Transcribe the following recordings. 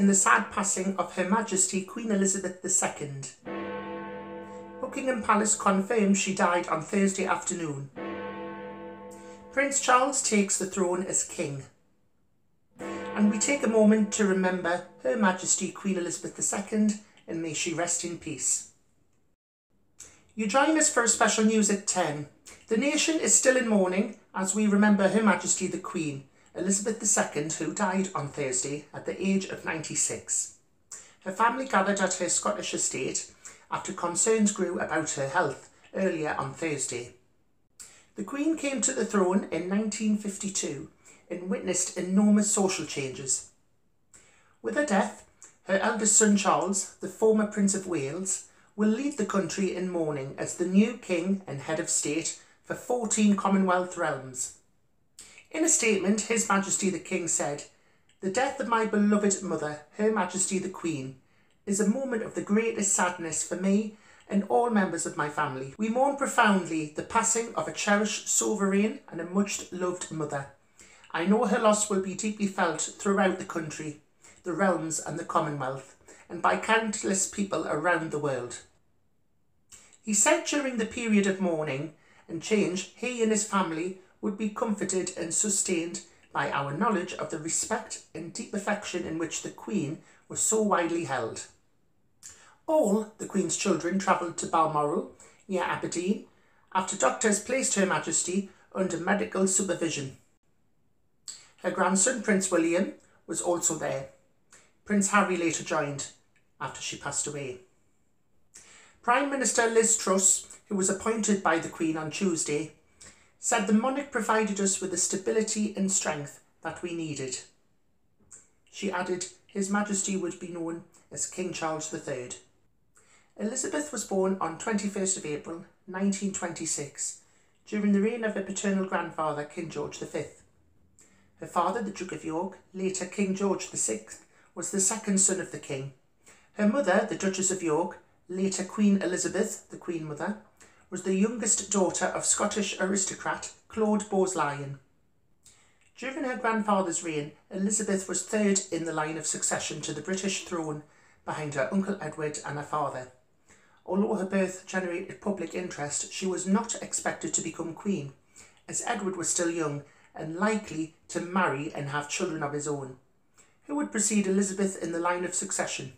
in the sad passing of Her Majesty Queen Elizabeth II. Buckingham Palace confirmed she died on Thursday afternoon. Prince Charles takes the throne as king. And we take a moment to remember Her Majesty Queen Elizabeth II, and may she rest in peace. You join us for a special news at 10. The nation is still in mourning as we remember Her Majesty the Queen, Elizabeth II, who died on Thursday at the age of 96. Her family gathered at her Scottish estate after concerns grew about her health earlier on Thursday. The Queen came to the throne in 1952 and witnessed enormous social changes. With her death, her eldest son Charles, the former Prince of Wales, will lead the country in mourning as the new King and Head of State for 14 Commonwealth realms. In a statement, His Majesty the King said, "The death of my beloved mother, Her Majesty the Queen, is a moment of the greatest sadness for me and all members of my family. We mourn profoundly the passing of a cherished sovereign and a much-loved mother. I know her loss will be deeply felt throughout the country, the realms and the Commonwealth, and by countless people around the world." He said during the period of mourning and change, he and his family would be comforted and sustained by our knowledge of the respect and deep affection in which the Queen was so widely held. All the Queen's children travelled to Balmoral, near Aberdeen, after doctors placed Her Majesty under medical supervision. Her grandson, Prince William, was also there. Prince Harry later joined after she passed away. Prime Minister Liz Truss, who was appointed by the Queen on Tuesday, said the monarch provided us with the stability and strength that we needed. She added His Majesty would be known as King Charles III. Elizabeth was born on 21st of April 1926 during the reign of her paternal grandfather King George V. Her father, the Duke of York, later King George VI, was the second son of the King. Her mother, the Duchess of York, later Queen Elizabeth, the Queen Mother, was the youngest daughter of Scottish aristocrat Claude Bowes-Lyon. During her grandfather's reign, Elizabeth was third in the line of succession to the British throne behind her uncle Edward and her father. Although her birth generated public interest, she was not expected to become queen, as Edward was still young and likely to marry and have children of his own, who would precede Elizabeth in the line of succession.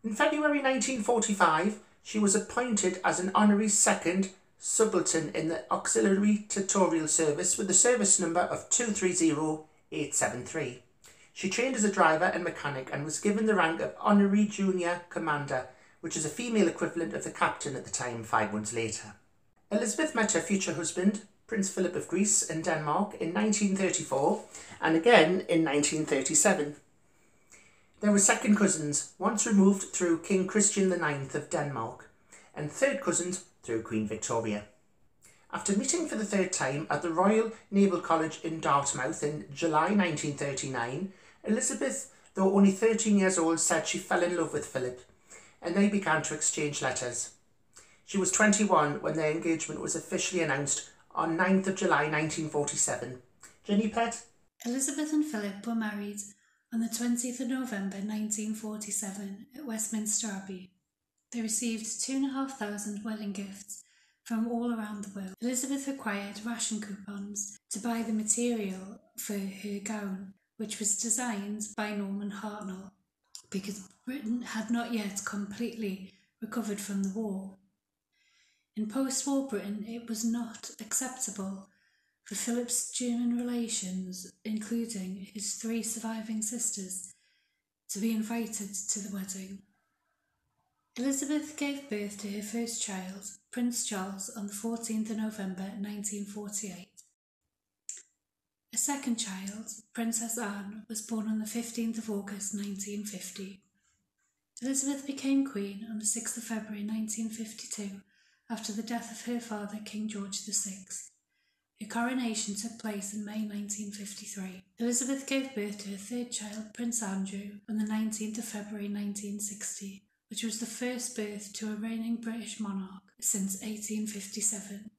In February 1945, she was appointed as an honorary second subaltern in the Auxiliary Tutorial Service with the service number of 230873. She trained as a driver and mechanic and was given the rank of Honorary Junior Commander, which is a female equivalent of the captain at the time 5 months later. Elizabeth met her future husband, Prince Philip of Greece and Denmark, in 1934 and again in 1937. They were second cousins, once removed through King Christian IX of Denmark, and third cousins through Queen Victoria. After meeting for the third time at the Royal Naval College in Dartmouth in July 1939, Elizabeth, though only 13 years old, said she fell in love with Philip, and they began to exchange letters. She was 21 when their engagement was officially announced on 9th of July 1947. Ginny, pet? Elizabeth and Philip were married on the 20th of November 1947 at Westminster Abbey. They received 2,500 wedding gifts from all around the world. Elizabeth required ration coupons to buy the material for her gown, which was designed by Norman Hartnell, because Britain had not yet completely recovered from the war. In post-war Britain, it was not acceptable for Philip's German relations, including his 3 surviving sisters, to be invited to the wedding. Elizabeth gave birth to her first child, Prince Charles, on the 14th of November 1948. A second child, Princess Anne, was born on the 15th of August 1950. Elizabeth became Queen on the 6th of February 1952 after the death of her father, King George VI. Her coronation took place in May 1953. Elizabeth gave birth to her third child, Prince Andrew, on the 19th of February 1960, which was the first birth to a reigning British monarch since 1857.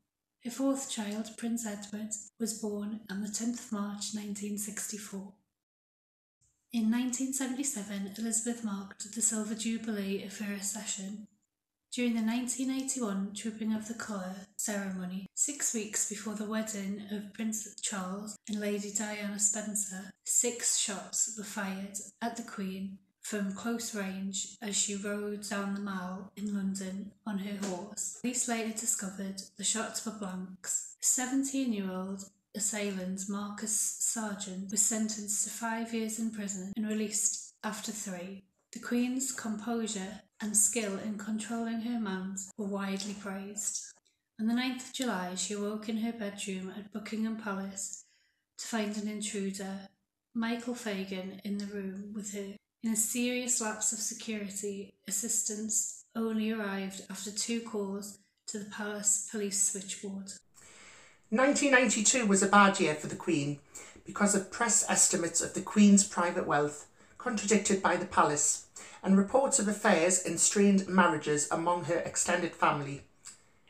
Her fourth child, Prince Edward, was born on the 10th of March 1964. In 1977, Elizabeth marked the Silver Jubilee of her accession. During the 1981 Trooping of the Colour ceremony, 6 weeks before the wedding of Prince Charles and Lady Diana Spencer, 6 shots were fired at the Queen from close range as she rode down the Mall in London on her horse. Police later discovered the shots were blanks. 17-year-old assailant Marcus Sargent was sentenced to 5 years in prison and released after 3. The Queen's composure and skill in controlling her mounts were widely praised. On the 9th of July, she awoke in her bedroom at Buckingham Palace to find an intruder, Michael Fagan, in the room with her. In a serious lapse of security, assistance only arrived after 2 calls to the palace police switchboard. 1992 was a bad year for the Queen because of press estimates of the Queen's private wealth, contradicted by the palace, and reports of affairs and strained marriages among her extended family.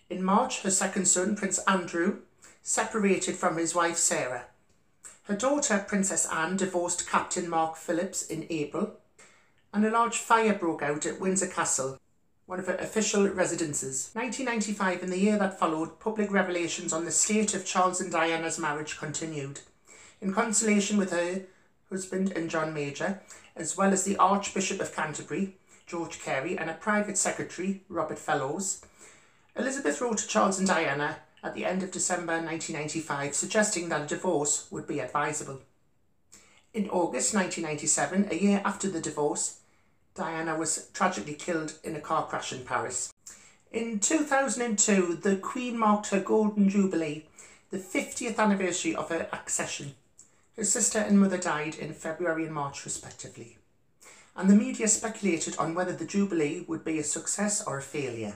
In March, her second son, Prince Andrew, separated from his wife Sarah. Her daughter, Princess Anne, divorced Captain Mark Phillips in April, and a large fire broke out at Windsor Castle, one of her official residences. 1995, in the year that followed, public revelations on the state of Charles and Diana's marriage continued. In consultation with her husband and John Major, as well as the Archbishop of Canterbury, George Carey, and a private secretary, Robert Fellows, Elizabeth wrote to Charles and Diana at the end of December 1995, suggesting that a divorce would be advisable. In August 1997, a year after the divorce, Diana was tragically killed in a car crash in Paris. In 2002, the Queen marked her Golden Jubilee, the 50th anniversary of her accession. Her sister and mother died in February and March respectively, and the media speculated on whether the Jubilee would be a success or a failure.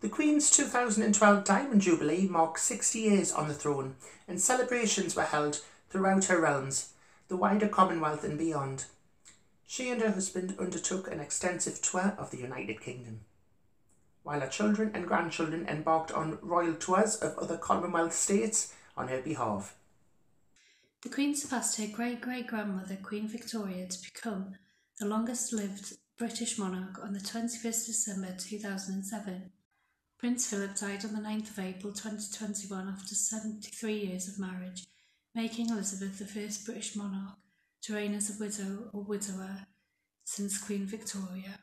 The Queen's 2012 Diamond Jubilee marked 60 years on the throne, and celebrations were held throughout her realms, the wider Commonwealth and beyond. She and her husband undertook an extensive tour of the United Kingdom, while her children and grandchildren embarked on royal tours of other Commonwealth states on her behalf. The Queen surpassed her great-great-grandmother Queen Victoria to become the longest-lived British monarch on the 21st December 2007. Prince Philip died on the 9th of April 2021 after 73 years of marriage, making Elizabeth the first British monarch to reign as a widow or widower since Queen Victoria.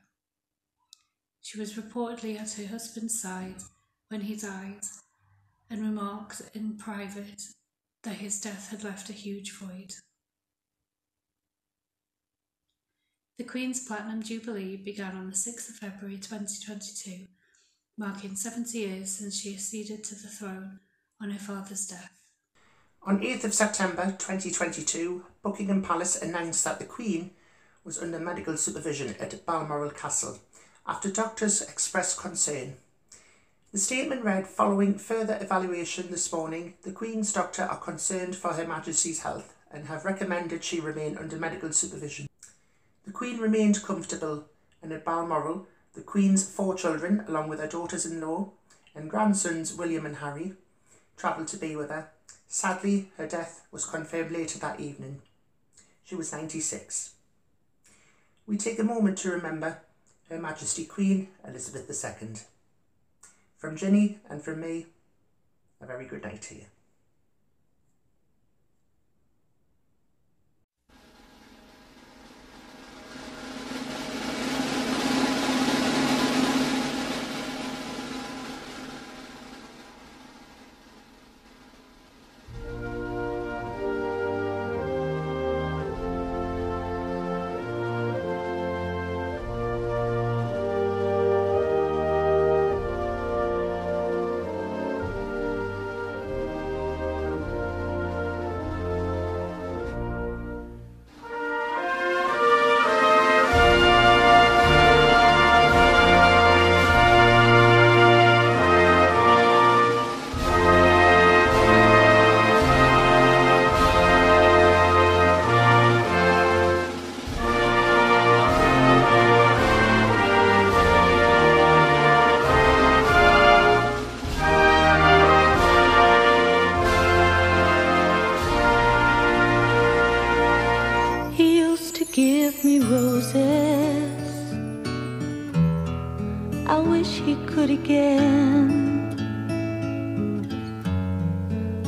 She was reportedly at her husband's side when he died and remarked in private that his death had left a huge void. The Queen's Platinum Jubilee began on the 6th of February 2022, marking 70 years since she acceded to the throne on her father's death. On 8th of September 2022, Buckingham Palace announced that the Queen was under medical supervision at Balmoral Castle after doctors expressed concern. The statement read, "Following further evaluation this morning, the Queen's doctor are concerned for Her Majesty's health and have recommended she remain under medical supervision." The Queen remained comfortable, and at Balmoral, the Queen's 4 children, along with her daughters-in-law and grandsons William and Harry, travelled to be with her. Sadly, her death was confirmed later that evening. She was 96. We take a moment to remember Her Majesty Queen Elizabeth II. From Ginny and from me, a very good night to you. roses. I wish he could again,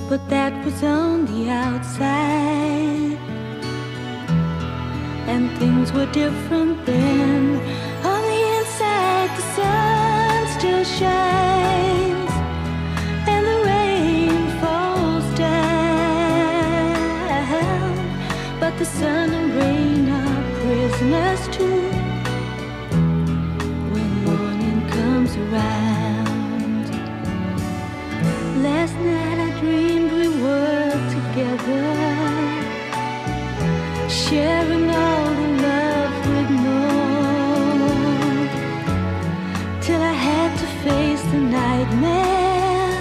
but that was on the outside, and things were different then. On the inside, the sun still shines, and the rain falls down, but the sun and rain are prisoners too. When morning comes around, last night I dreamed we were together, sharing all the love we'd known, till I had to face the nightmare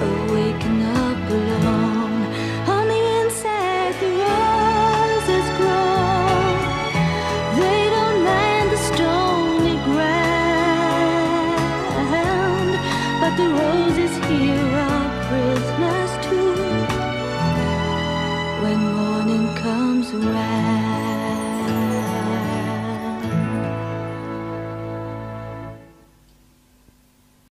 of waking up alone. On the inside, the roses grow. They don't mind the stony ground, but the roses here are prisoners too. When morning comes around.